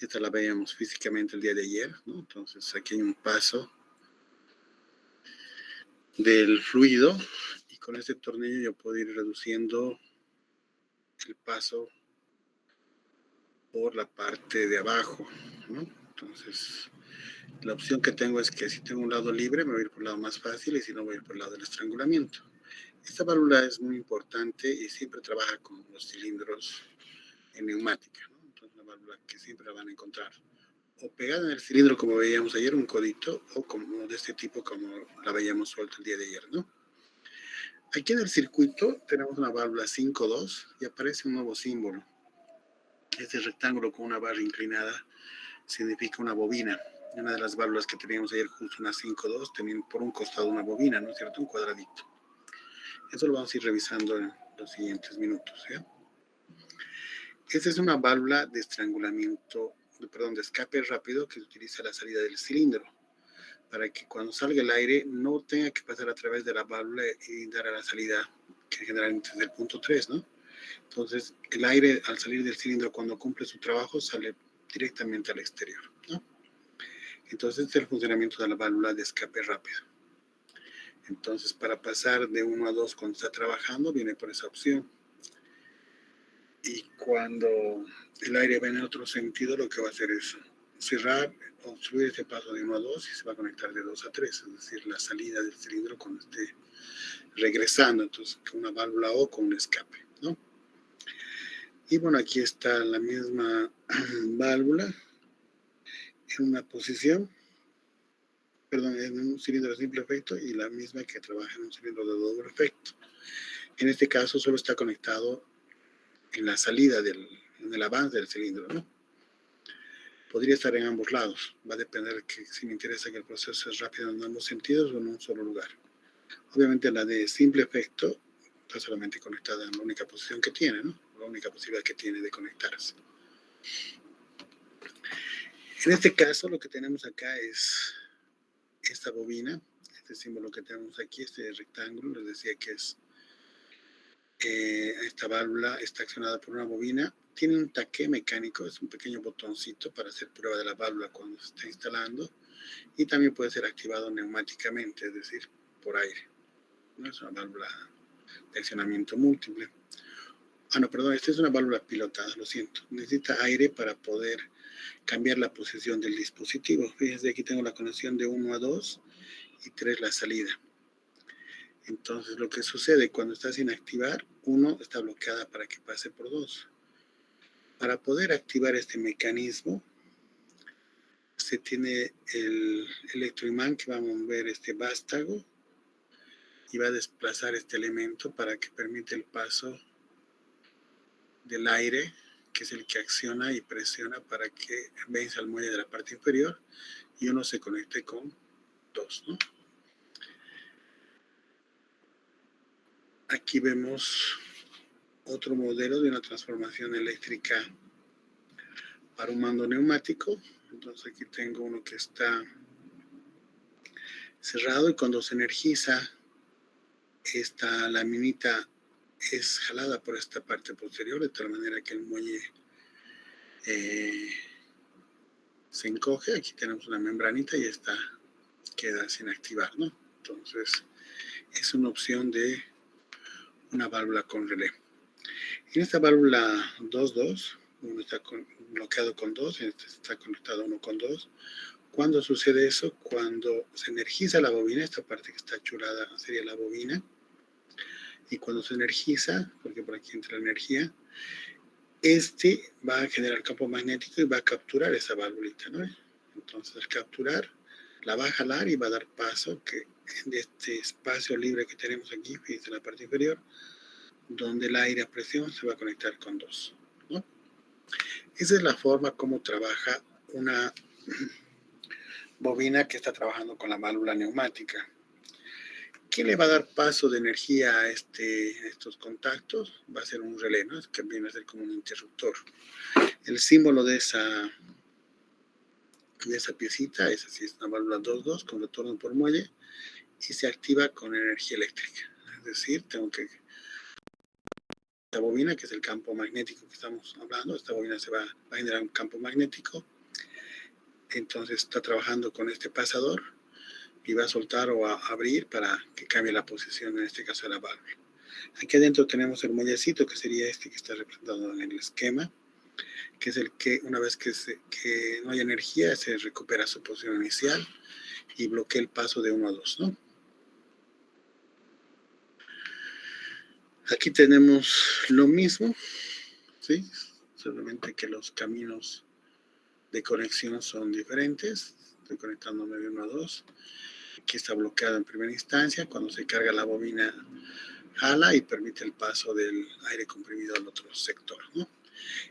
Esta la veíamos físicamente el día de ayer, ¿no? Entonces aquí hay un paso del fluido y con este tornillo yo puedo ir reduciendo el paso por la parte de abajo, ¿no? Entonces la opción que tengo es que si tengo un lado libre me voy a ir por el lado más fácil y si no voy a ir por el lado del estrangulamiento. Esta válvula es muy importante y siempre trabaja con los cilindros en neumática, ¿no? Entonces una válvula que siempre la van a encontrar o pegada en el cilindro como veíamos ayer, un codito, o como de este tipo como la veíamos suelta el día de ayer, ¿no? Aquí en el circuito tenemos una válvula 5.2 y aparece un nuevo símbolo. Este rectángulo con una barra inclinada significa una bobina. Una de las válvulas que teníamos ayer, justo una 5.2, tenían por un costado una bobina, ¿no es cierto? Un cuadradito. Eso lo vamos a ir revisando en los siguientes minutos, ¿ya? Esta es una válvula de estrangulamiento, perdón, de escape rápido que utiliza la salida del cilindro para que cuando salga el aire no tenga que pasar a través de la válvula y dar a la salida, que generalmente es del punto 3, ¿no? Entonces, el aire al salir del cilindro cuando cumple su trabajo sale directamente al exterior, ¿no? Entonces, este es el funcionamiento de la válvula de escape rápido. Entonces, para pasar de 1 a 2 cuando está trabajando, viene por esa opción. Y cuando el aire va en otro sentido, lo que va a hacer es cerrar, obstruir este paso de 1 a 2 y se va a conectar de 2 a 3, es decir, la salida del cilindro cuando esté regresando, entonces con una válvula o con un escape, ¿no? Y bueno, aquí está la misma válvula en una posición, perdón, en un cilindro de simple efecto y la misma que trabaja en un cilindro de doble efecto. En este caso solo está conectado en la salida en el avance del cilindro, ¿no? Podría estar en ambos lados, va a depender que si me interesa que el proceso es rápido en ambos sentidos o en un solo lugar. Obviamente la de simple efecto está solamente conectada en la única posición que tiene, ¿no? La única posibilidad que tiene de conectarse. En este caso lo que tenemos acá es esta bobina, este símbolo que tenemos aquí, este rectángulo, les decía que es esta válvula está accionada por una bobina, tiene un taqué mecánico, es un pequeño botoncito para hacer prueba de la válvula cuando se está instalando y también puede ser activado neumáticamente, es decir, por aire. No es una válvula de accionamiento múltiple. No, perdón, esta es una válvula pilotada, lo siento. Necesita aire para poder cambiar la posición del dispositivo. Fíjense, aquí tengo la conexión de 1 a 2 y 3 la salida. Entonces, lo que sucede cuando está sin activar, 1 está bloqueada para que pase por 2. Para poder activar este mecanismo, se tiene el electroimán que va a mover este vástago y va a desplazar este elemento para que permita el paso del aire, que es el que acciona y presiona para que venza el muelle de la parte inferior y uno se conecte con 2, ¿no? Aquí vemos otro modelo de una transformación eléctrica para un mando neumático. Entonces aquí tengo uno que está cerrado y cuando se energiza esta laminita es jalada por esta parte posterior de tal manera que el muelle se encoge. Aquí tenemos una membranita y esta queda sin activar, ¿no? Entonces es una opción de una válvula con relé. En esta válvula 2.2, uno está bloqueado con 2, en este está conectado uno con 2. ¿Cuándo sucede eso? Cuando se energiza la bobina, esta parte que está chulada sería la bobina, y cuando se energiza, porque por aquí entra la energía, este va a generar campo magnético y va a capturar esa válvulita, ¿no? Entonces al capturar, la va a jalar y va a dar paso que en este espacio libre que tenemos aquí, fíjense en la parte inferior, donde el aire a presión se va a conectar con 2, ¿no? Esa es la forma como trabaja una bobina que está trabajando con la válvula neumática. ¿Qué le va a dar paso de energía a estos contactos? Va a ser un relé, ¿no? Que viene a ser como un interruptor. El símbolo de esa piecita es así, es una válvula 2.2 con retorno por muelle y se activa con energía eléctrica. Es decir, tengo que esta bobina, que es el campo magnético que estamos hablando, esta bobina va a generar un campo magnético entonces está trabajando con este pasador y va a soltar o a abrir para que cambie la posición, en este caso de la válvula. Aquí adentro tenemos el muellecito, que sería este que está representado en el esquema, que es el que una vez que no hay energía, se recupera su posición inicial y bloquea el paso de 1 a 2, ¿no? Aquí tenemos lo mismo, ¿sí? Solamente que los caminos de conexión son diferentes. Estoy conectándome de 1 a 2. Aquí está bloqueado en primera instancia. Cuando se carga la bobina, jala y permite el paso del aire comprimido al otro sector, ¿no?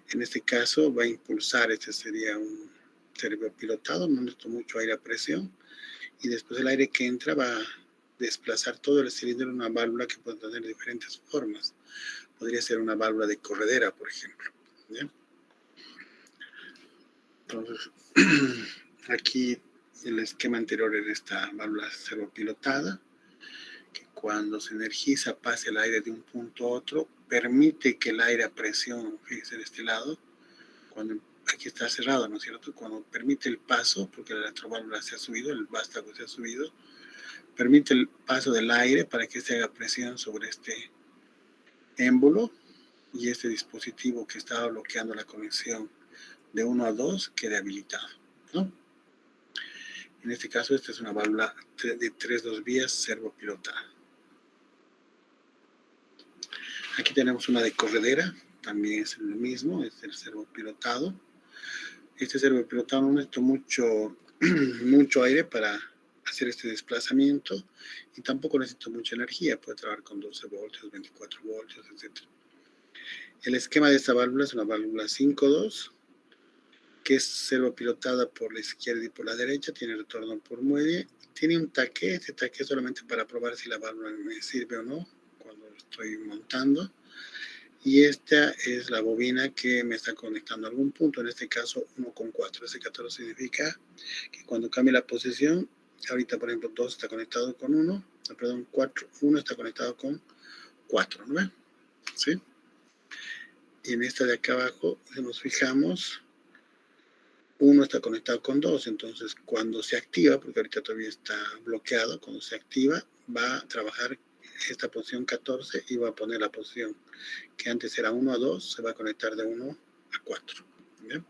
En este caso va a impulsar, este sería un servopilotado, no necesito mucho aire a presión, y después el aire que entra va a desplazar todo el cilindro en una válvula que puede tener diferentes formas. Podría ser una válvula de corredera, por ejemplo, ¿ya? Entonces, aquí el esquema anterior era esta válvula servopilotada, que cuando se energiza pase el aire de un punto a otro, permite que el aire a presión, fíjense de este lado, cuando aquí está cerrado, ¿no es cierto? Cuando permite el paso, porque la electroválvula se ha subido, el vástago se ha subido, permite el paso del aire para que se haga presión sobre este émbolo y este dispositivo que estaba bloqueando la conexión de 1 a 2 quede habilitado, ¿no? En este caso, esta es una válvula de 3-2 vías servopilotada. Aquí tenemos una de corredera, también es lo mismo, es el servopilotado. Este servopilotado no necesita mucho aire para hacer este desplazamiento y tampoco necesita mucha energía, puede trabajar con 12 voltios, 24 voltios, etc. El esquema de esta válvula es una válvula 5-2, que es servopilotada por la izquierda y por la derecha, tiene retorno por muelle, tiene un taque, este taque es solamente para probar si la válvula me sirve o no cuando estoy montando, y esta es la bobina que me está conectando a algún punto, en este caso 1,4. Ese 14 significa que cuando cambie la posición, ahorita por ejemplo 2 está conectado con 1, perdón, 1 está conectado con 4, ¿no ven? ¿Sí? Y en esta de acá abajo, si nos fijamos, 1 está conectado con 2, entonces cuando se activa, porque ahorita todavía está bloqueado, cuando se activa va a trabajar esta posición 14 y va a poner la posición que antes era 1 a 2, se va a conectar de 1 a 4. ¿Bien?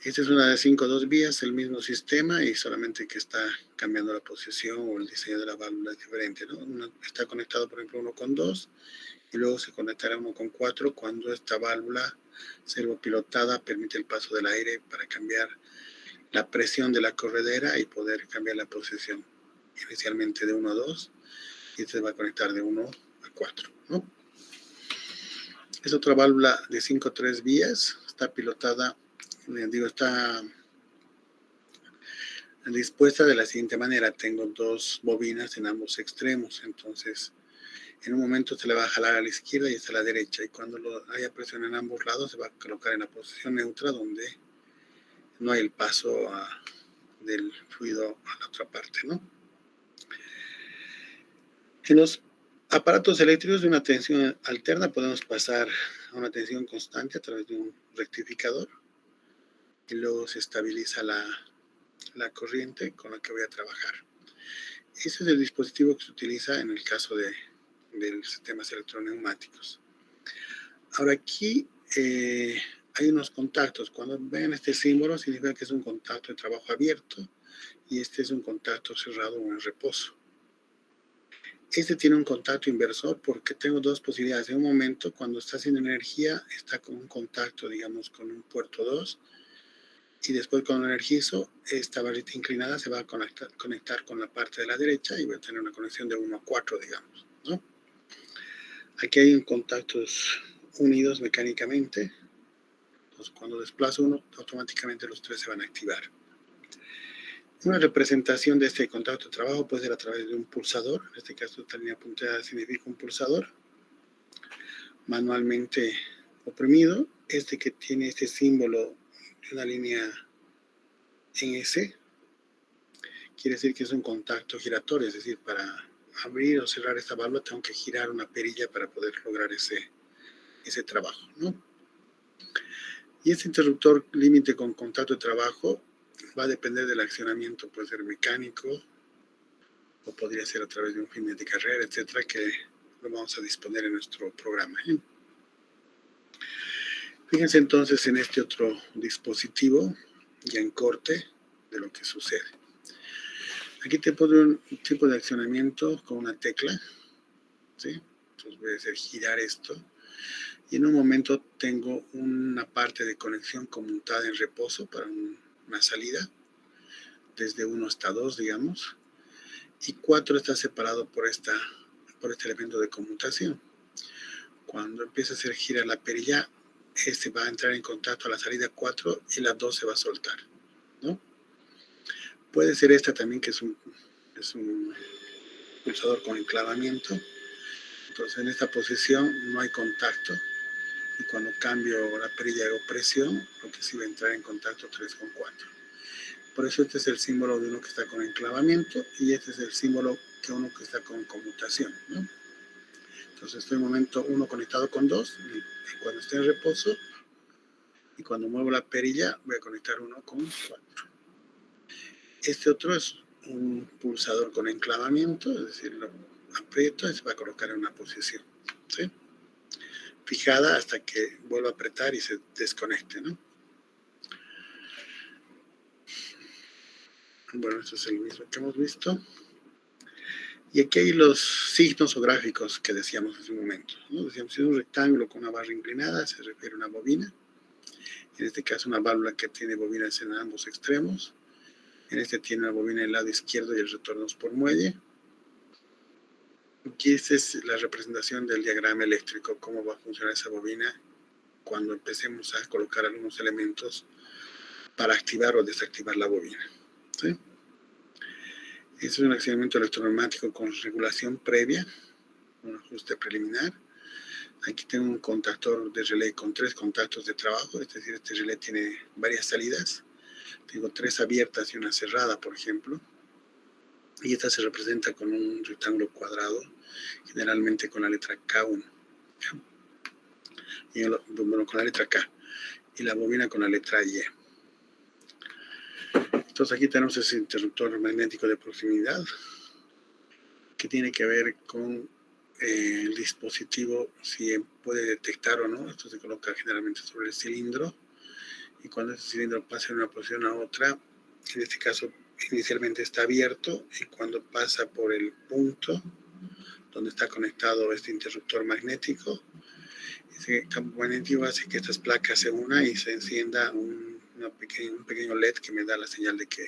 Esta es una de 5-2 vías, el mismo sistema y solamente que está cambiando la posición o el diseño de la válvula es diferente, ¿no? Está conectado, por ejemplo, 1 con 2 y luego se conectará 1 con 4 cuando esta válvula servopilotada permite el paso del aire para cambiar la presión de la corredera y poder cambiar la posición inicialmente de 1 a 2 y se va a conectar de 1 a 4, ¿no? Es otra válvula de 5-3 vías, está pilotada, está dispuesta de la siguiente manera. Tengo 2 bobinas en ambos extremos, entonces en un momento se le va a jalar a la izquierda y hasta la derecha, y cuando haya presión en ambos lados se va a colocar en la posición neutra donde no hay el paso del fluido a la otra parte, ¿no? En los aparatos eléctricos de una tensión alterna podemos pasar a una tensión constante a través de un rectificador y luego se estabiliza la corriente con la que voy a trabajar. Ese es el dispositivo que se utiliza en el caso de sistemas electroneumáticos. Ahora aquí hay unos contactos. Cuando ven este símbolo significa que es un contacto de trabajo abierto y este es un contacto cerrado o en reposo. Este tiene un contacto inversor porque tengo 2 posibilidades. En un momento, cuando está haciendo energía, está con un contacto, digamos, con un puerto 2 y después cuando energizo, esta varita inclinada se va a conectar con la parte de la derecha y voy a tener una conexión de 1 a 4, digamos, ¿no? Aquí hay contactos unidos mecánicamente. Entonces, cuando desplazo uno, automáticamente los 3 se van a activar. Una representación de este contacto de trabajo puede ser a través de un pulsador. En este caso, esta línea punteada significa un pulsador manualmente oprimido. Este que tiene este símbolo de una línea en S quiere decir que es un contacto giratorio, es decir, para abrir o cerrar esta válvula tengo que girar una perilla para poder lograr ese trabajo, ¿no? Y este interruptor límite con contacto de trabajo va a depender del accionamiento, puede ser mecánico o podría ser a través de un fin de carrera, etcétera, que lo vamos a disponer en nuestro programa. Fíjense entonces en este otro dispositivo, ya en corte, de lo que sucede. Aquí te pone un tipo de accionamiento con una tecla, ¿sí? Entonces voy a hacer girar esto y en un momento tengo una parte de conexión conmutada en reposo para una salida, desde 1 hasta 2, digamos, y 4 está separado por este elemento de conmutación. Cuando empieza a hacer girar la perilla, este va a entrar en contacto a la salida 4 y la 2 se va a soltar, ¿no? Puede ser esta también, que es un pulsador con enclavamiento. Entonces en esta posición no hay contacto y cuando cambio la perilla de presión, lo que sí va a entrar en contacto 3 con 4. Por eso este es el símbolo de uno que está con enclavamiento y este es el símbolo que uno que está con conmutación, ¿no? Entonces estoy en momento 1 conectado con 2 y cuando esté en reposo y cuando muevo la perilla voy a conectar 1 con 4. Este otro es un pulsador con enclavamiento, es decir, lo aprieto y se va a colocar en una posición, ¿sí? Fijada hasta que vuelva a apretar y se desconecte, ¿no? Bueno, esto es el mismo que hemos visto. Y aquí hay los signos o gráficos que decíamos hace un momento, ¿no? Decíamos, si es un rectángulo con una barra inclinada, se refiere a una bobina. En este caso, una válvula que tiene bobinas en ambos extremos. En este tiene una bobina en el lado izquierdo y el retorno es por muelle. Aquí esta es la representación del diagrama eléctrico, cómo va a funcionar esa bobina cuando empecemos a colocar algunos elementos para activar o desactivar la bobina, ¿sí? Este es un accionamiento electroneumático con regulación previa, un ajuste preliminar. Aquí tengo un contactor de relé con 3 contactos de trabajo, es decir, este relé tiene varias salidas. Tengo 3 abiertas y una cerrada, por ejemplo. Y esta se representa con un rectángulo cuadrado, generalmente con la letra K1. Y bueno, con la letra K. Y la bobina con la letra Y. Entonces aquí tenemos ese interruptor magnético de proximidad que tiene que ver con el dispositivo, si puede detectar o no. Esto se coloca generalmente sobre el cilindro y cuando ese cilindro pasa de una posición a otra, en este caso inicialmente está abierto y cuando pasa por el punto donde está conectado este interruptor magnético, ese campo magnético hace que estas placas se unan y se encienda un pequeño LED que me da la señal de que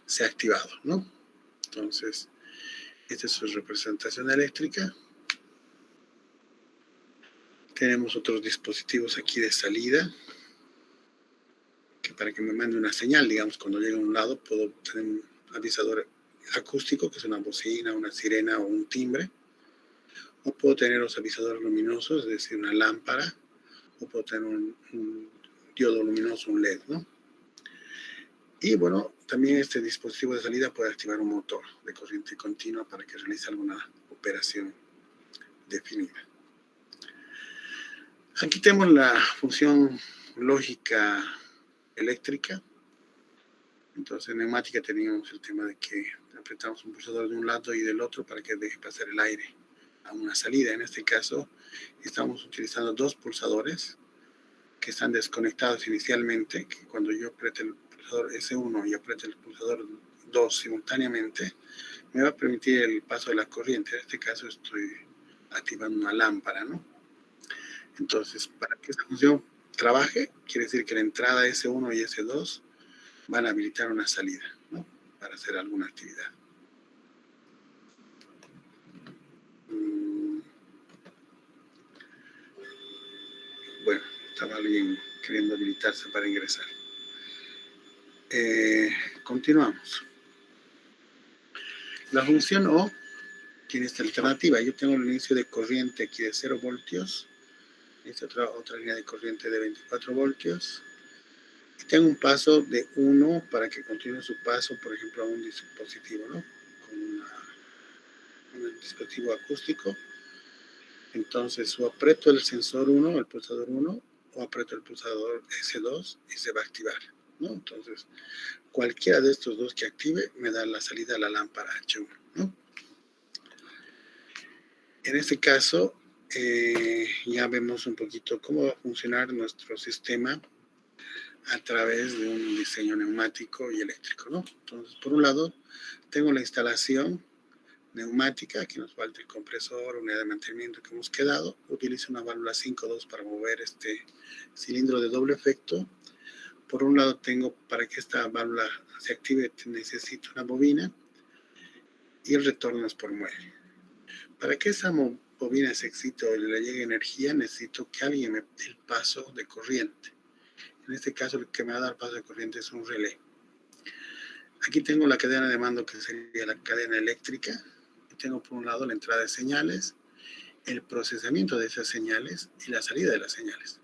se ha activado, ¿no? Entonces, esta es su representación eléctrica. Tenemos otros dispositivos aquí de salida, que para que me mande una señal, digamos, cuando llegue a un lado, puedo tener un avisador acústico, que es una bocina, una sirena o un timbre, o puedo tener los avisadores luminosos, es decir, una lámpara, o puedo tener un diodo luminoso, un LED, ¿no? Y bueno, también este dispositivo de salida puede activar un motor de corriente continua para que realice alguna operación definida. Aquí tenemos la función lógica eléctrica. Entonces en neumática teníamos el tema de que apretamos un pulsador de un lado y del otro para que deje pasar el aire a una salida. En este caso estamos utilizando 2 pulsadores que están desconectados inicialmente, que cuando yo apriete el pulsador S1 y apriete el pulsador 2 simultáneamente, me va a permitir el paso de la corriente. En este caso estoy activando una lámpara, ¿no? Entonces, para que esta función trabaje, quiere decir que la entrada S1 y S2 van a habilitar una salida, ¿no? Para hacer alguna actividad. Bueno, estaba alguien queriendo habilitarse para ingresar. Continuamos. La función O tiene esta alternativa. Yo tengo el inicio de corriente aquí de 0 voltios. Esta otra línea de corriente de 24 voltios. Y tengo un paso de 1 para que continúe su paso, por ejemplo, a un dispositivo, ¿no? Con un dispositivo acústico. Entonces, o aprieto el sensor 1, el pulsador 1, o aprieto el pulsador S2 y se va a activar, ¿no? Entonces, cualquiera de estos dos que active me da la salida a la lámpara H1, ¿no? En este caso, ya vemos un poquito cómo va a funcionar nuestro sistema a través de un diseño neumático y eléctrico, ¿no? Entonces, por un lado, tengo la instalación neumática, aquí nos falta el compresor, unidad de mantenimiento que hemos quedado. Utilizo una válvula 5.2 para mover este cilindro de doble efecto. Por un lado tengo, para que esta válvula se active, necesito una bobina y el retorno es por muelle. Para que esa bobina se excite o le llegue energía, necesito que alguien me dé el paso de corriente. En este caso, el que me va a dar paso de corriente es un relé. Aquí tengo la cadena de mando, que sería la cadena eléctrica. Y tengo por un lado la entrada de señales, el procesamiento de esas señales y la salida de las señales.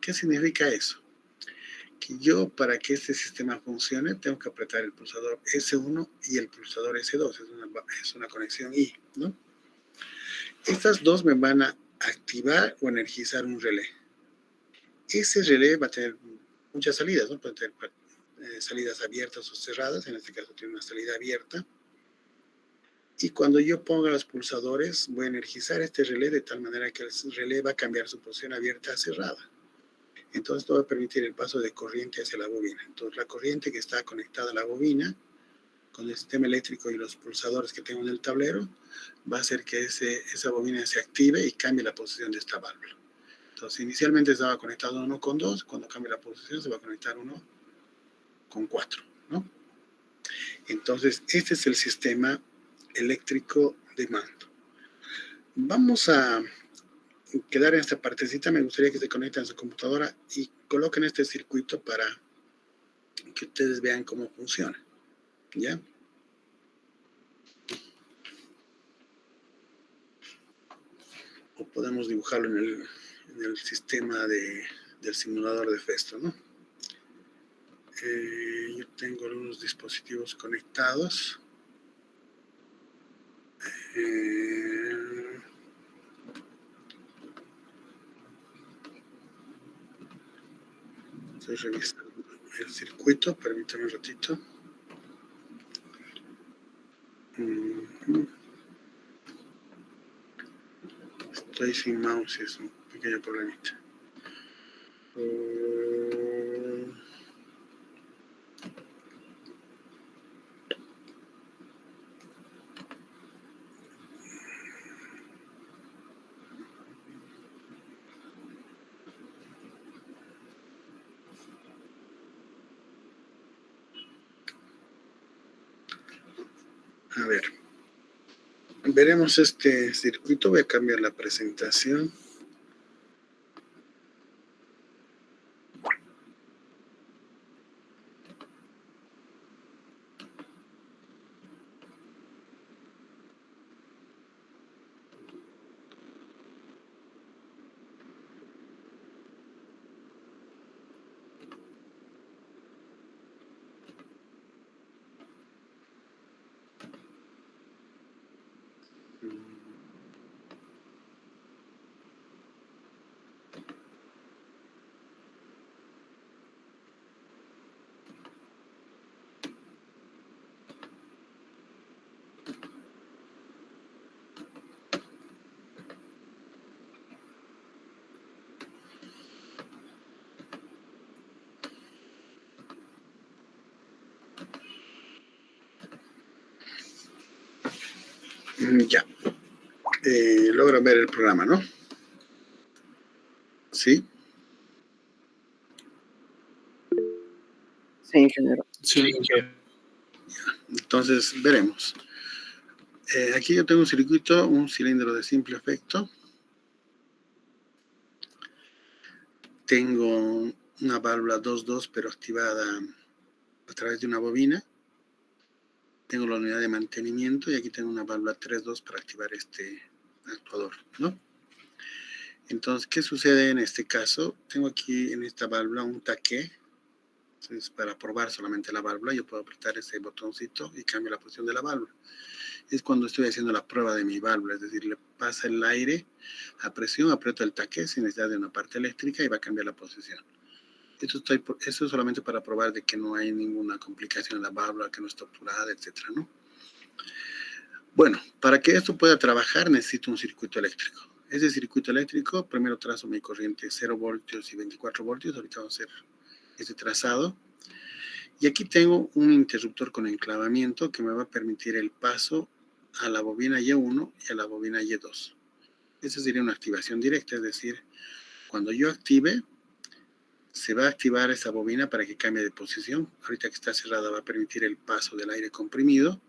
¿Qué significa eso? Que yo, para que este sistema funcione, tengo que apretar el pulsador S1 y el pulsador S2. Es una conexión I, ¿no? Estas dos me van a activar o energizar un relé. Ese relé va a tener muchas salidas, ¿no? Puede tener salidas abiertas o cerradas. En este caso tiene una salida abierta. Y cuando yo ponga los pulsadores, voy a energizar este relé de tal manera que el relé va a cambiar su posición abierta a cerrada. Entonces, esto va a permitir el paso de corriente hacia la bobina. Entonces, la corriente que está conectada a la bobina, con el sistema eléctrico y los pulsadores que tengo en el tablero, va a hacer que esa bobina se active y cambie la posición de esta válvula. Entonces, inicialmente estaba conectado 1 con 2, cuando cambie la posición se va a conectar 1 con 4, ¿no? Entonces, este es el sistema eléctrico de mando. Vamos a quedar en esta partecita. Me gustaría que se conecten a su computadora y coloquen este circuito para que ustedes vean cómo funciona, ¿ya? O podemos dibujarlo en el sistema del simulador de Festo, ¿no? Yo tengo algunos dispositivos conectados. Estoy revisando el circuito, permítame un ratito. Estoy sin mouse, es un pequeño problemita. A ver, veremos este circuito. Voy a cambiar la presentación. Ya. Logran ver el programa, ¿no? ¿Sí? Sí, ingeniero. Sí, Entonces, veremos. Aquí yo tengo un circuito, un cilindro de simple efecto. Tengo una válvula 2.2, pero activada a través de una bobina. Tengo la unidad de mantenimiento y aquí tengo una válvula 3.2 para activar este actuador, ¿no? Entonces, ¿qué sucede en este caso? Tengo aquí en esta válvula un taqué Entonces, para probar solamente la válvula, yo puedo apretar ese botoncito y cambio la posición de la válvula. Es cuando estoy haciendo la prueba de mi válvula, es decir, le pasa el aire a presión, aprieto el taqué sin necesidad de una parte eléctrica y va a cambiar la posición. Eso es solamente para probar de que no hay ninguna complicación en la válvula, que no está obturada, etcétera, ¿no? Bueno, para que esto pueda trabajar necesito un circuito eléctrico. Ese circuito eléctrico, primero trazo mi corriente 0 voltios y 24 voltios, ahorita vamos a hacer ese trazado. Y aquí tengo un interruptor con enclavamiento que me va a permitir el paso a la bobina Y1 y a la bobina Y2. Esa sería una activación directa, es decir, cuando yo active, se va a activar esa bobina para que cambie de posición. Ahorita que está cerrada va a permitir el paso del aire comprimido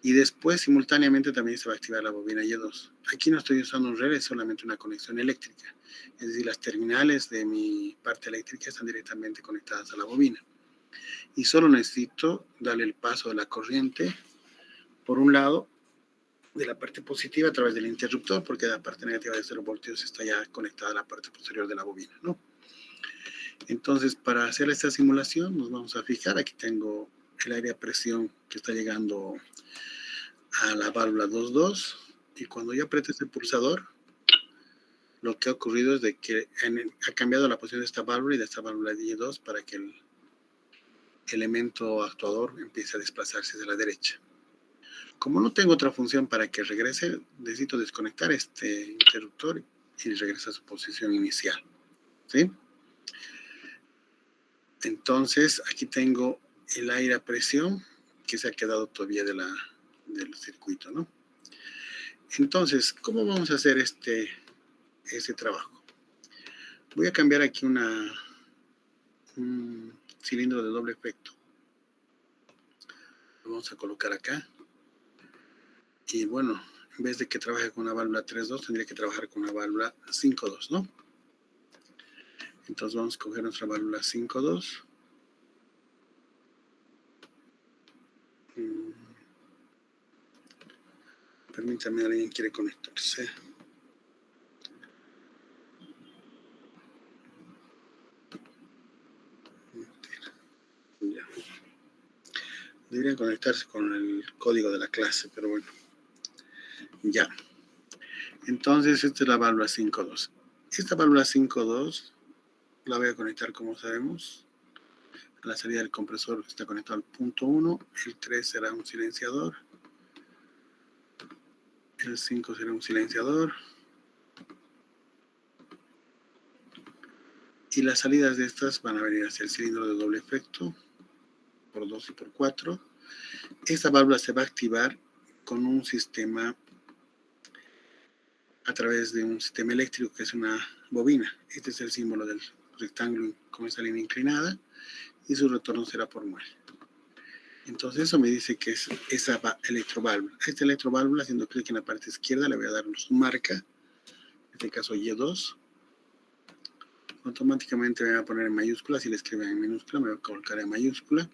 y después simultáneamente también se va a activar la bobina Y2. Aquí no estoy usando un relé, es solamente una conexión eléctrica. Es decir, las terminales de mi parte eléctrica están directamente conectadas a la bobina. Y solo necesito darle el paso de la corriente por un lado de la parte positiva a través del interruptor, porque la parte negativa de 0 voltios está ya conectada a la parte posterior de la bobina, ¿no? Entonces, para hacer esta simulación, nos vamos a fijar, aquí tengo el aire a presión que está llegando a la válvula 2.2, y cuando yo aprieto este pulsador, lo que ha ocurrido es de que ha cambiado la posición de esta válvula y de esta válvula Y2 para que el elemento actuador empiece a desplazarse hacia la derecha. Como no tengo otra función para que regrese, necesito desconectar este interruptor y regresa a su posición inicial, ¿sí? Entonces, aquí tengo el aire a presión que se ha quedado todavía del circuito, ¿no? Entonces, ¿cómo vamos a hacer este trabajo? Voy a cambiar aquí un cilindro de doble efecto. Lo vamos a colocar acá. Y bueno, en vez de que trabaje con una válvula 3.2, tendría que trabajar con una válvula 5.2, ¿no? Entonces vamos a coger nuestra válvula 5.2. Permítame, alguien quiere conectarse. Ya. Deberían conectarse con el código de la clase, pero bueno. Ya. Entonces, esta es la válvula 5.2. Esta válvula 5.2 la voy a conectar, como sabemos, a la salida del compresor que está conectado al punto 1. El 3 será un silenciador. El 5 será un silenciador. Y las salidas de estas van a venir hacia el cilindro de doble efecto, por 2 y por 4. Esta válvula se va a activar con un sistema a través de un sistema eléctrico que es una bobina. Este es el símbolo del rectángulo con esa línea inclinada y su retorno será por muelle. Entonces eso me dice que es esa electroválvula. Esta electroválvula, haciendo clic en la parte izquierda, le voy a dar su marca, en este caso Y2. Automáticamente me va a poner en mayúscula, si le escriben en minúscula me va a colocar en mayúscula.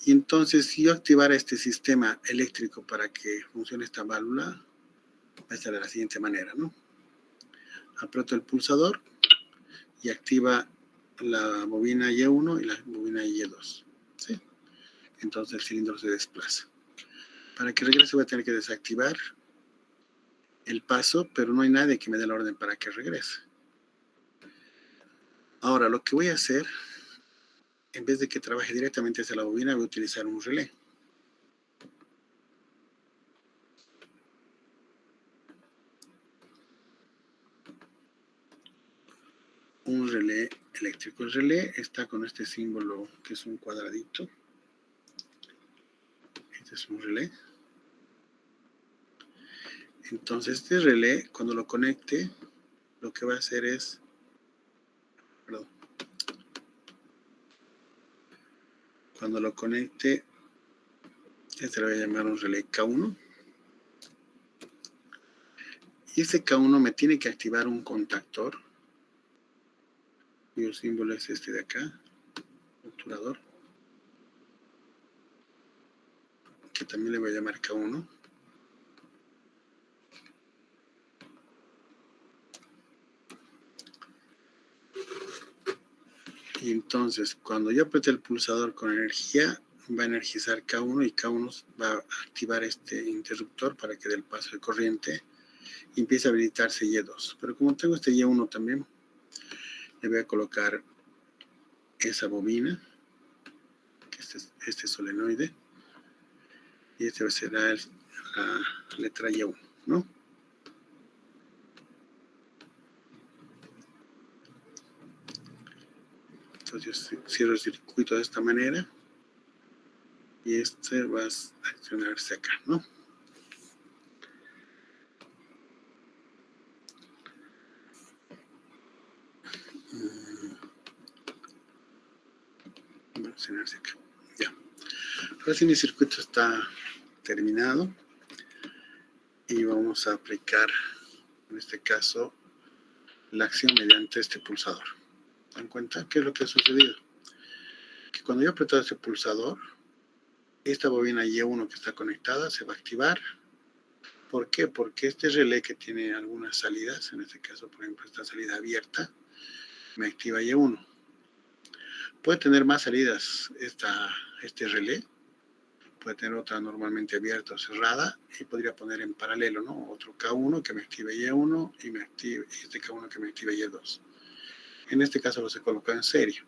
Y entonces, si yo activara este sistema eléctrico para que funcione esta válvula, va a estar de la siguiente manera, ¿no? Aprieto el pulsador y activa la bobina Y1 y la bobina Y2, ¿sí? Entonces el cilindro se desplaza. Para que regrese voy a tener que desactivar el paso, pero no hay nadie que me dé la orden para que regrese. Ahora, lo que voy a hacer, en vez de que trabaje directamente hacia la bobina, voy a utilizar un relé. Un relé eléctrico. El relé está con este símbolo que es un cuadradito. Este es un relé. Entonces este relé, cuando lo conecte, lo que va a hacer es, cuando lo conecte, este le voy a llamar un relé K1. Y ese K1 me tiene que activar un contactor, cuyo símbolo es este de acá, obturador, que también le voy a llamar K1. Y entonces, cuando yo apriete el pulsador con energía, va a energizar K1 y K1 va a activar este interruptor para que dé el paso de corriente y empiece a habilitarse Y2. Pero como tengo este Y1 también, le voy a colocar esa bobina, que este solenoide, y este será la letra Y1, ¿no? Entonces yo cierro el circuito de esta manera y este va a accionarse acá, ¿no? Va a accionarse acá, ya. Ahora sí mi circuito está terminado y vamos a aplicar, en este caso, la acción mediante este pulsador. ¿Dan cuenta qué es lo que ha sucedido? Que cuando yo aprieto este pulsador, esta bobina Y1 que está conectada se va a activar. ¿Por qué? Porque este relé que tiene algunas salidas, en este caso, por ejemplo, esta salida abierta, me activa Y1. Puede tener más salidas este relé, puede tener otra normalmente abierta o cerrada, y podría poner en paralelo, ¿no? Otro K1 que me active Y1 y este K1 que me active Y2. En este caso los he colocado en serie.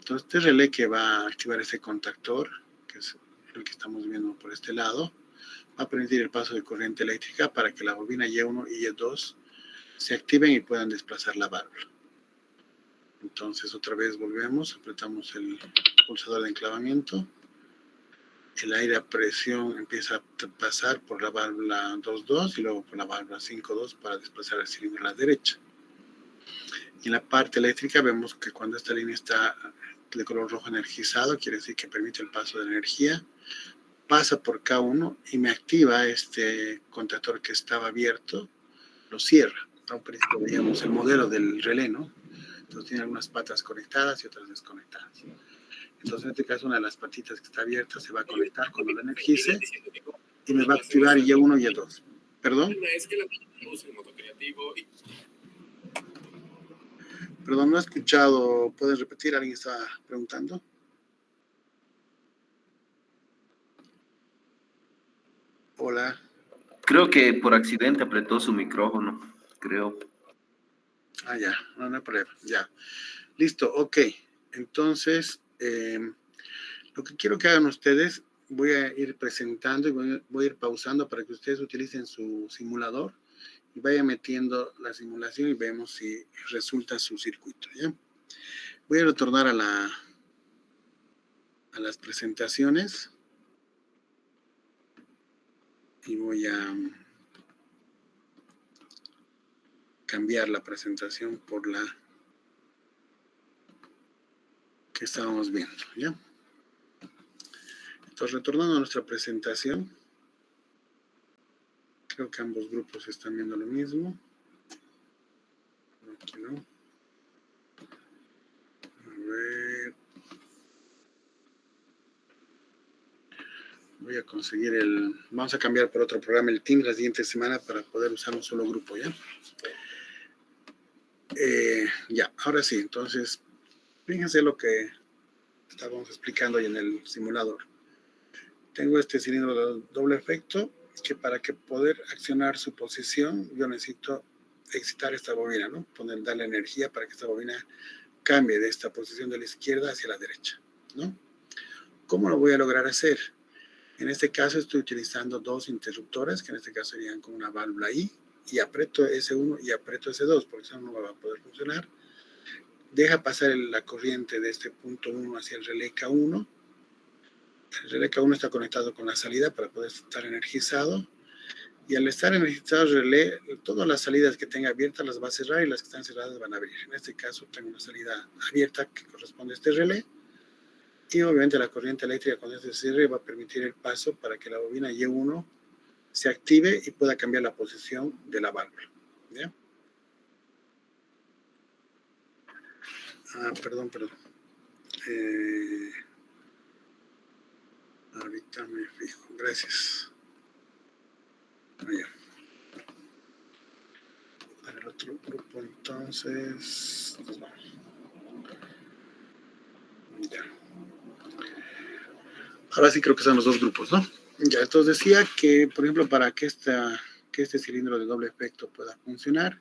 Entonces, este relé que va a activar este contactor, que es el que estamos viendo por este lado, va a permitir el paso de corriente eléctrica para que la bobina Y1 y Y2 se activen y puedan desplazar la válvula. Entonces, otra vez volvemos, apretamos el pulsador de enclavamiento, el aire a presión empieza a pasar por la válvula 2.2 y luego por la válvula 5.2 para desplazar el cilindro a la derecha. Y en la parte eléctrica vemos que cuando esta línea está de color rojo energizado, quiere decir que permite el paso de energía, pasa por K1 y me activa este contactor que estaba abierto, lo cierra. A un principio veíamos el modelo del relé, ¿no? Entonces tiene algunas patas conectadas y otras desconectadas. Entonces en este caso una de las patitas que está abierta se va a conectar cuando lo energice y me va a activar Y1 y Y2. ¿Perdón? Perdón, no he escuchado. ¿Puedes repetir? ¿Alguien está preguntando? Hola. Creo que por accidente apretó su micrófono, creo. Ah, ya, no hay problema, ya. Listo, ok. Entonces, lo que quiero que hagan ustedes, voy a ir presentando y voy a ir pausando para que ustedes utilicen su simulador y vayan metiendo la simulación y vemos si resulta su circuito, ¿ya? Voy a retornar a las presentaciones y voy a cambiar la presentación por la que estábamos viendo, ¿ya? Entonces, retornando a nuestra presentación, creo que ambos grupos están viendo lo mismo. Aquí no. A ver. Voy a conseguir vamos a cambiar por otro programa el Teams la siguiente semana para poder usar un solo grupo, ¿ya? Ya, ahora sí, entonces, fíjense lo que estábamos explicando ahí en el simulador. Tengo este cilindro de doble efecto que para que poder accionar su posición, yo necesito excitar esta bobina, ¿no? Darle energía para que esta bobina cambie de esta posición de la izquierda hacia la derecha, ¿no? ¿Cómo lo voy a lograr hacer? En este caso estoy utilizando dos interruptores, que en este caso serían con una válvula I, y aprieto S1 y aprieto S2, porque eso no va a poder funcionar. Deja pasar la corriente de este punto 1 hacia el relé K1. El relé K1 está conectado con la salida para poder estar energizado. Y al estar energizado el relé, todas las salidas que tenga abiertas las va a cerrar y las que están cerradas van a abrir. En este caso tengo una salida abierta que corresponde a este relé. Y obviamente la corriente eléctrica con este cierre va a permitir el paso para que la bobina Y1 se active y pueda cambiar la posición de la válvula. ¿Ya? Perdón. Ahorita me fijo. Gracias. Allá. Para el otro grupo, entonces, nos vamos. Ya. Ahora sí creo que están los dos grupos, ¿no? Ya, entonces decía que, por ejemplo, para que este cilindro de doble efecto pueda funcionar,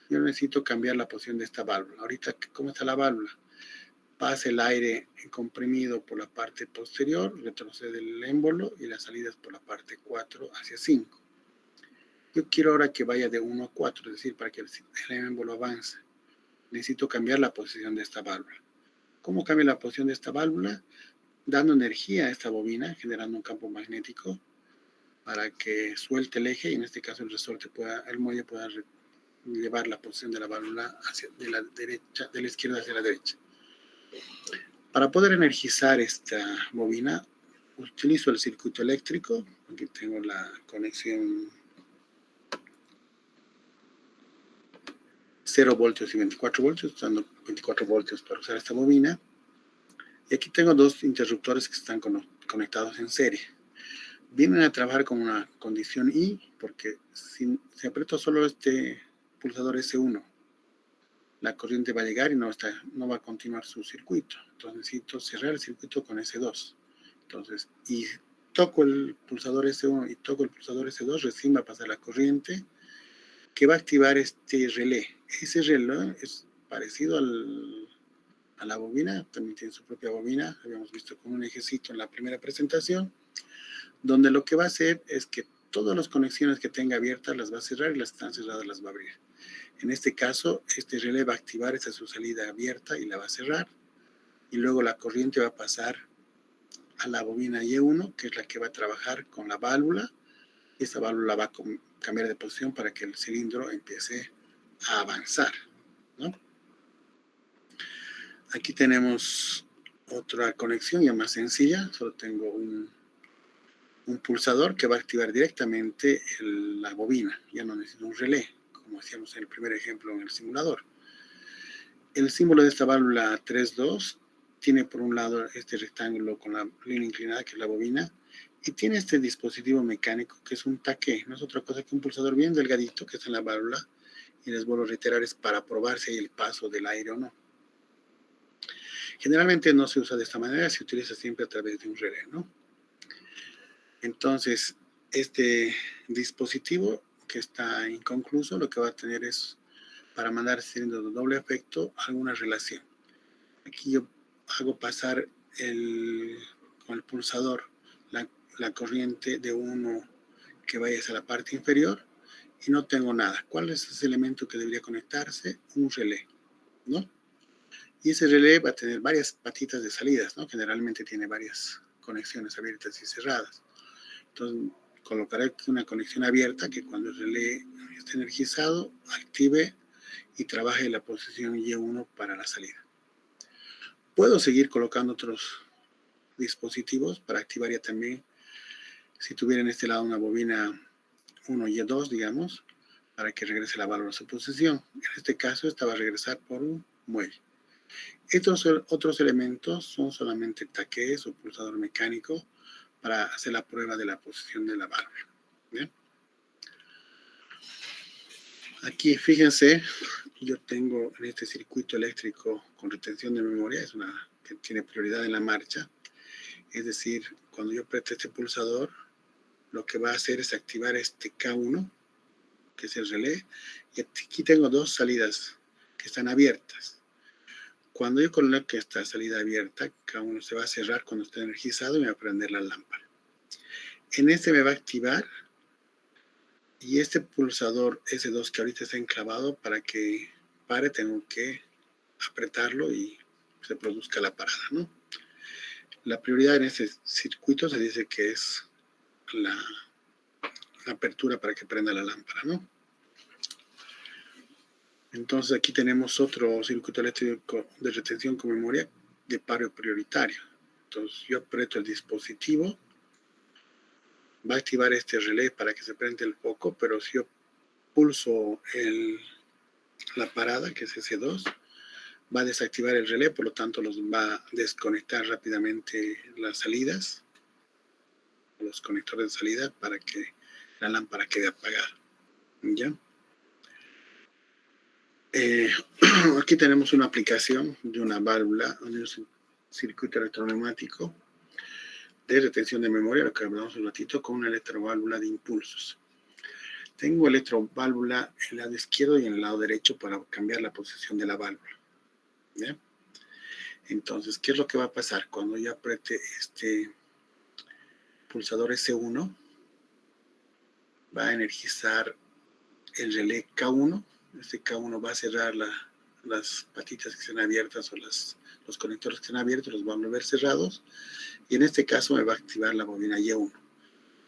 yo necesito cambiar la posición de esta válvula. Ahorita, ¿cómo está la válvula? Pasa el aire comprimido por la parte posterior, retrocede el émbolo y las salidas por la parte 4 hacia 5. Yo quiero ahora que vaya de 1 a 4, es decir, para que el émbolo avance. Necesito cambiar la posición de esta válvula. ¿Cómo cambio la posición de esta válvula? Dando energía a esta bobina, generando un campo magnético para que suelte el eje y en este caso el muelle pueda llevar la posición de la válvula de la izquierda hacia la derecha. Para poder energizar esta bobina, utilizo el circuito eléctrico. Aquí tengo la conexión 0 voltios y 24 voltios, usando 24 voltios para usar esta bobina. Y aquí tengo dos interruptores que están conectados en serie. Vienen a trabajar con una condición I, porque si aprieto solo este pulsador S1, la corriente va a llegar y no va a continuar su circuito. Entonces necesito cerrar el circuito con S2. Entonces, y toco el pulsador S1 y toco el pulsador S2, recién va a pasar la corriente que va a activar este relé. Ese relé es parecido a la bobina, también tiene su propia bobina, habíamos visto con un ejecito en la primera presentación, donde lo que va a hacer es que todas las conexiones que tenga abiertas las va a cerrar y las que están cerradas las va a abrir. En este caso, este relé va a activar esa su salida abierta y la va a cerrar, y luego la corriente va a pasar a la bobina Y1, que es la que va a trabajar con la válvula, y esta válvula va a cambiar de posición para que el cilindro empiece a avanzar, ¿no? Aquí tenemos otra conexión ya más sencilla, solo tengo un pulsador que va a activar directamente la bobina, ya no necesito un relé, como hacíamos en el primer ejemplo en el simulador. El símbolo de esta válvula 3.2 tiene por un lado este rectángulo con la línea inclinada, que es la bobina, y tiene este dispositivo mecánico que es un taqué, no es otra cosa que un pulsador bien delgadito que está en la válvula, y les vuelvo a reiterar, es para probar si hay el paso del aire o no. Generalmente no se usa de esta manera, se utiliza siempre a través de un relé, ¿no? Entonces, este dispositivo que está inconcluso, lo que va a tener es, para mandar cilindros de doble efecto, alguna relación. Aquí yo hago pasar con el pulsador la corriente de uno que vaya hacia la parte inferior y no tengo nada. ¿Cuál es ese elemento que debería conectarse? Un relé, ¿no? Y ese relé va a tener varias patitas de salidas, ¿no? Generalmente tiene varias conexiones abiertas y cerradas. Entonces, colocaré aquí una conexión abierta que cuando el relé esté energizado, active y trabaje la posición Y1 para la salida. Puedo seguir colocando otros dispositivos para activar ya también, si tuviera en este lado una bobina 1 y 2, digamos, para que regrese la válvula a su posición. En este caso, esta va a regresar por un muelle. Estos otros elementos son solamente taqués o pulsador mecánico para hacer la prueba de la posición de la válvula. ¿Bien? Aquí, fíjense, yo tengo en este circuito eléctrico con retención de memoria, es una que tiene prioridad en la marcha. Es decir, cuando yo aprieto este pulsador, lo que va a hacer es activar este K1, que es el relé, y aquí tengo dos salidas que están abiertas. Cuando yo coloque esta salida abierta, K1 se va a cerrar cuando esté energizado y me va a prender la lámpara. En este me va a activar, y este pulsador S2 que ahorita está enclavado, para que pare tengo que apretarlo y se produzca la parada, ¿no? La prioridad en este circuito se dice que es la apertura para que prenda la lámpara, ¿no? Entonces aquí tenemos otro circuito eléctrico de retención con memoria de paro prioritario. Entonces yo aprieto el dispositivo, va a activar este relé para que se prenda el foco, pero si yo pulso la parada, que es S2, va a desactivar el relé, por lo tanto los va a desconectar rápidamente las salidas, los conectores de salida, para que la lámpara quede apagada. ¿Ya? Aquí tenemos una aplicación de una válvula, circuito electroneumático de retención de memoria, lo que hablamos un ratito, con una electroválvula de impulsos. Tengo electroválvula en el lado izquierdo y en el lado derecho para cambiar la posición de la válvula. ¿Bien? Entonces, ¿qué es lo que va a pasar? Cuando yo apriete este pulsador S1, va a energizar el relé K1. Este K1 va a cerrar las patitas que estén abiertas o los conectores que estén abiertos, los van a volver cerrados. Y en este caso me va a activar la bobina Y1.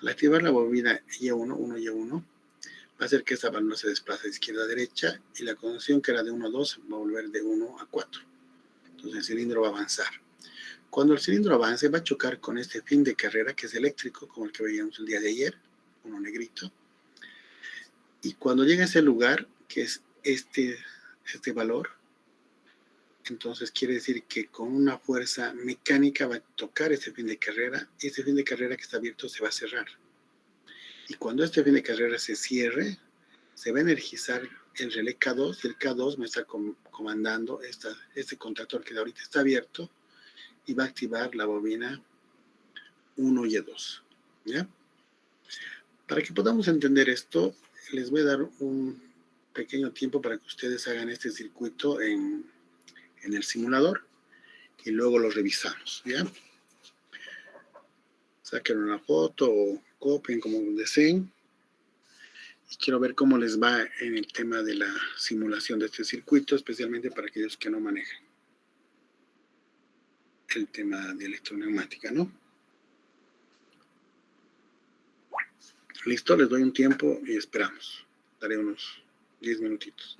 Al activar la bobina Y1, 1Y1, va a hacer que esta válvula se desplace de izquierda a derecha y la conducción que era de 1 a 2 va a volver de 1 a 4. Entonces el cilindro va a avanzar. Cuando el cilindro avance va a chocar con este fin de carrera que es eléctrico, como el que veíamos el día de ayer, uno negrito. Y cuando llegue a ese lugar, que es este valor, entonces quiere decir que con una fuerza mecánica va a tocar este fin de carrera y este fin de carrera que está abierto se va a cerrar. Y cuando este fin de carrera se cierre, se va a energizar el relé K2 y el K2 me está comandando este contactor que ahorita está abierto y va a activar la bobina 1Y2. ¿Ya? Para que podamos entender esto, les voy a dar un pequeño tiempo para que ustedes hagan este circuito en el simulador y luego lo revisamos. ¿Ya? Saquen una foto o copien como deseen. Y quiero ver cómo les va en el tema de la simulación de este circuito, especialmente para aquellos que no manejan el tema de electroneumática, ¿no? Listo, les doy un tiempo y esperamos. Daré unos 10 minutitos.